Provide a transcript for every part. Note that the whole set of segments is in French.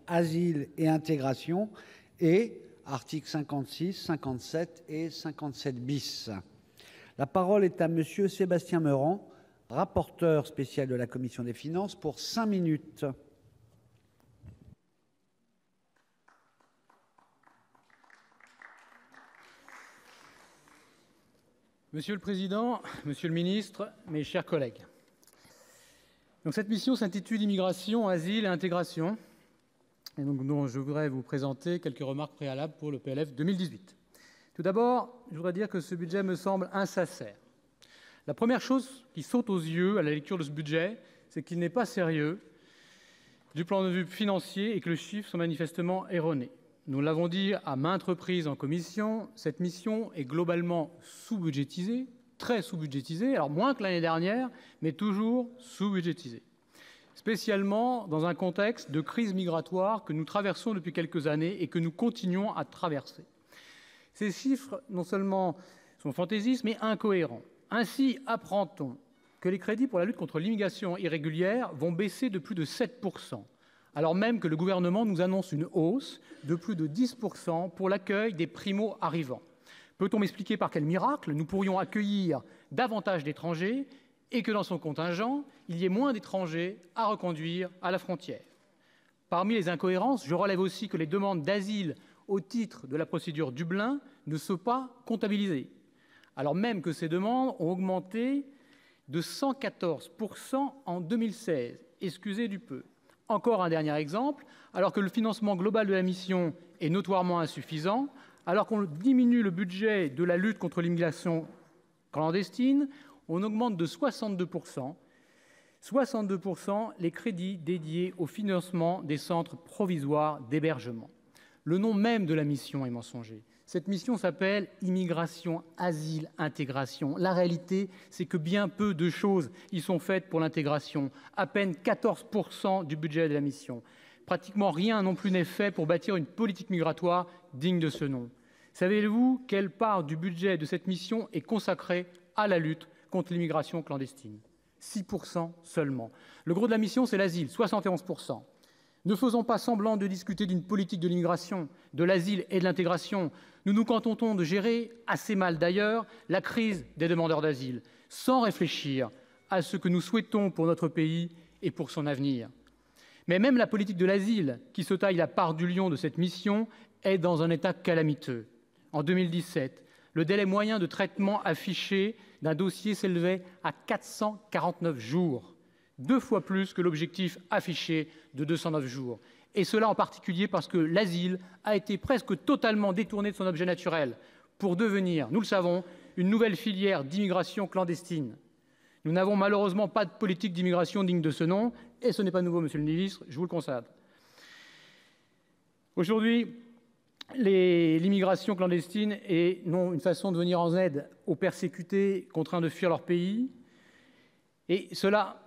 Asile et intégration et articles 56, 57 et 57 bis. La parole est à Monsieur Sébastien Meurant, rapporteur spécial de la commission des finances, pour 5 minutes. Monsieur le Président, Monsieur le Ministre, mes chers collègues. Donc, cette mission s'intitule Immigration, asile et intégration. Et donc, je voudrais vous présenter quelques remarques préalables pour le PLF 2018. Tout d'abord, je voudrais dire que ce budget me semble insincère. La première chose qui saute aux yeux à la lecture de ce budget, c'est qu'il n'est pas sérieux du point de vue financier et que les chiffres sont manifestement erronés. Nous l'avons dit à maintes reprises en commission, cette mission est globalement sous-budgétisée, très sous-budgétisée, alors moins que l'année dernière, mais toujours sous-budgétisée. Spécialement dans un contexte de crise migratoire que nous traversons depuis quelques années et que nous continuons à traverser. Ces chiffres, non seulement sont fantaisistes, mais incohérents. Ainsi, apprend-on que les crédits pour la lutte contre l'immigration irrégulière vont baisser de plus de 7%, alors même que le gouvernement nous annonce une hausse de plus de 10% pour l'accueil des primo-arrivants. Peut-on m'expliquer par quel miracle nous pourrions accueillir davantage d'étrangers et que dans son contingent, il y ait moins d'étrangers à reconduire à la frontière? Parmi les incohérences, je relève aussi que les demandes d'asile au titre de la procédure Dublin ne sont pas comptabilisées, alors même que ces demandes ont augmenté de 114% en 2016. Excusez du peu. Encore un dernier exemple, alors que le financement global de la mission est notoirement insuffisant, alors qu'on diminue le budget de la lutte contre l'immigration clandestine, on augmente de 62% les crédits dédiés au financement des centres provisoires d'hébergement. Le nom même de la mission est mensonger. Cette mission s'appelle Immigration, Asile, Intégration. La réalité, c'est que bien peu de choses y sont faites pour l'intégration. À peine 14% du budget de la mission. Pratiquement rien non plus n'est fait pour bâtir une politique migratoire digne de ce nom. Savez-vous quelle part du budget de cette mission est consacrée à la lutte contre l'immigration clandestine? 6% seulement. Le gros de la mission, c'est l'asile, 71%. Ne faisons pas semblant de discuter d'une politique de l'immigration, de l'asile et de l'intégration. Nous nous contentons de gérer, assez mal d'ailleurs, la crise des demandeurs d'asile, sans réfléchir à ce que nous souhaitons pour notre pays et pour son avenir. Mais même la politique de l'asile, qui se taille la part du lion de cette mission, est dans un état calamiteux. En 2017, le délai moyen de traitement affiché d'un dossier s'élevait à 449 jours. 2 fois plus que l'objectif affiché de 209 jours. Et cela en particulier parce que l'asile a été presque totalement détourné de son objet naturel pour devenir, nous le savons, une nouvelle filière d'immigration clandestine. Nous n'avons malheureusement pas de politique d'immigration digne de ce nom, et ce n'est pas nouveau, monsieur le ministre, je vous le constate. Aujourd'hui, l'immigration clandestine est non une façon de venir en aide aux persécutés contraints de fuir leur pays, et cela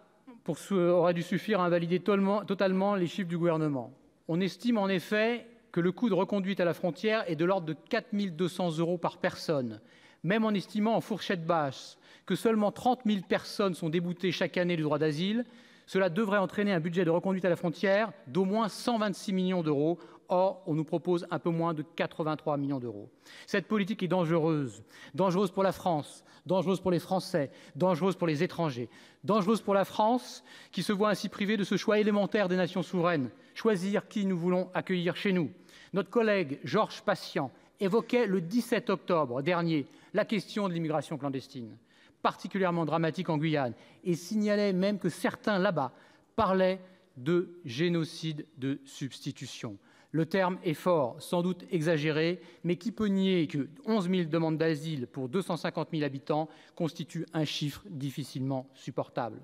aurait dû suffire à invalider totalement les chiffres du gouvernement. On estime en effet que le coût de reconduite à la frontière est de l'ordre de 4 200 € par personne, même en estimant en fourchette basse que seulement 30 000 personnes sont déboutées chaque année du droit d'asile. Cela devrait entraîner un budget de reconduite à la frontière d'au moins 126 millions d'euros. Or, on nous propose un peu moins de 83 millions d'euros. Cette politique est dangereuse. Dangereuse pour la France, dangereuse pour les Français, dangereuse pour les étrangers. Dangereuse pour la France, qui se voit ainsi privée de ce choix élémentaire des nations souveraines, choisir qui nous voulons accueillir chez nous. Notre collègue Georges Patient évoquait le 17 octobre dernier la question de l'immigration clandestine, particulièrement dramatique en Guyane, et signalait même que certains là-bas parlaient de génocide de substitution. Le terme est fort, sans doute exagéré, mais qui peut nier que 11 000 demandes d'asile pour 250 000 habitants constitue un chiffre difficilement supportable.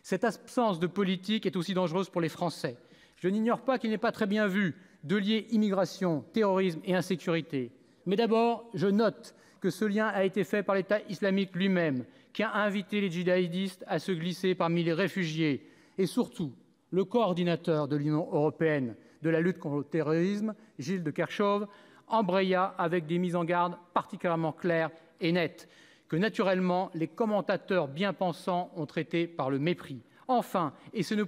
Cette absence de politique est aussi dangereuse pour les Français. Je n'ignore pas qu'il n'est pas très bien vu de lier immigration, terrorisme et insécurité. Mais d'abord, je note que ce lien a été fait par l'État islamique lui-même, qui a invité les djihadistes à se glisser parmi les réfugiés. Et surtout, le coordinateur de l'Union européenne de la lutte contre le terrorisme, Gilles de Kerchove, embraya avec des mises en garde particulièrement claires et nettes, que naturellement les commentateurs bien pensants ont traitées par le mépris. Enfin, et ce n'est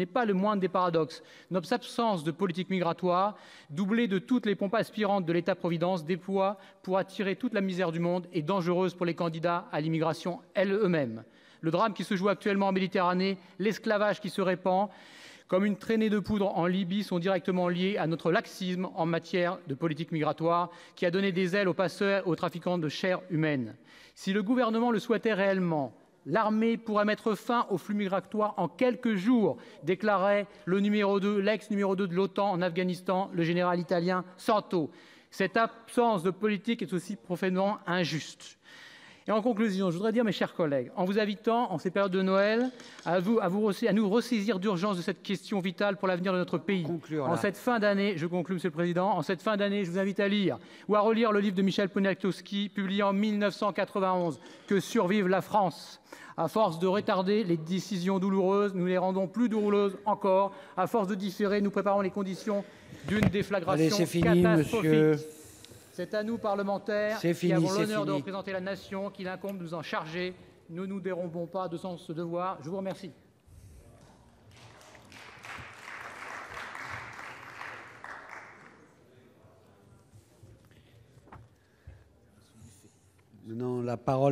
pas le moindre des paradoxes, notre absence de politique migratoire, doublée de toutes les pompes aspirantes de l'État-providence, déploie pour attirer toute la misère du monde et dangereuse pour les candidats à l'immigration eux-mêmes. Le drame qui se joue actuellement en Méditerranée, l'esclavage qui se répand, comme une traînée de poudre en Libye, sont directement liés à notre laxisme en matière de politique migratoire qui a donné des ailes aux passeurs et aux trafiquants de chair humaine. Si le gouvernement le souhaitait réellement, l'armée pourrait mettre fin aux flux migratoires en quelques jours, déclarait l'ex-numéro 2 de l'OTAN en Afghanistan, le général italien Santo. Cette absence de politique est aussi profondément injuste. Et en conclusion, je voudrais dire, mes chers collègues, en vous invitant, en ces périodes de Noël, à nous ressaisir d'urgence de cette question vitale pour l'avenir de notre pays. En cette fin d'année, je conclue, Monsieur le Président, en cette fin d'année, je vous invite à lire ou à relire le livre de Michel Poniatowski, publié en 1991, « Que survive la France ». À force de retarder les décisions douloureuses, nous les rendons plus douloureuses encore. À force de différer, nous préparons les conditions d'une déflagration catastrophique. Monsieur. C'est à nous, parlementaires, qui avons l'honneur de représenter la nation, qu'il incombe de nous en charger. Ne nous dérobons pas de ce devoir. Je vous remercie. Maintenant, la parole est